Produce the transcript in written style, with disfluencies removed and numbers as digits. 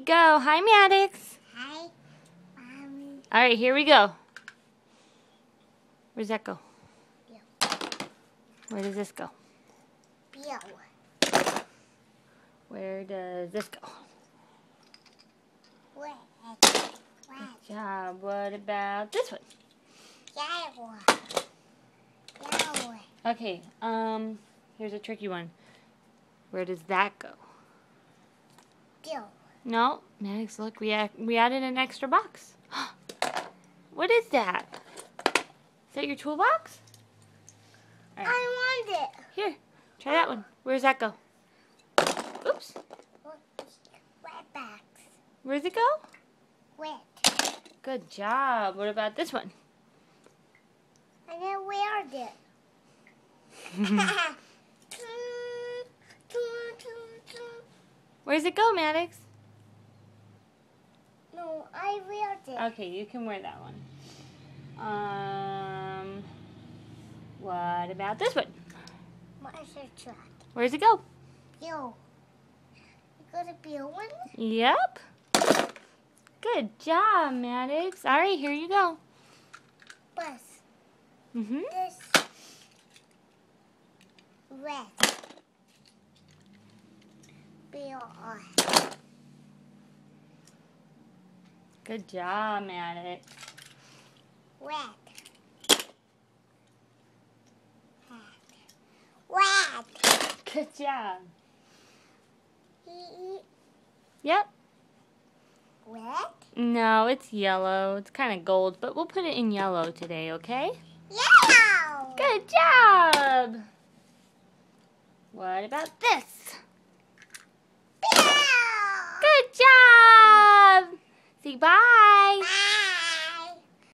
go. Hi, Maddox. Hi, Mommy. All right, here we go. Where's that go? Bill. Where does this go? Bill. Where does this go? Where? Good job. What about this one? Yellow. Okay, here's a tricky one. Where does that go? Bill. No, Maddox, look, we added an extra box. What is that? Is that your toolbox? All right. I want it. Here, try that one. Where does that go? Oops. Wet box. Where does it go? Wet. Good job. What about this one? And then where it? Where does it go, Maddox? No, I wear it. Okay, you can wear that one. What about this one? Monster truck. Where does it go? Bill. You got a Bill one? Yep. Good job, Maddox. All right, here you go. Bus. Mm-hmm. This. Red. Bill. Good job, Maddox. Red. Red. Good job. E. Yep. Red. No, it's yellow. It's kind of gold, but we'll put it in yellow today, okay? Yellow. Good job. What about this? Bill. Good job. Say bye.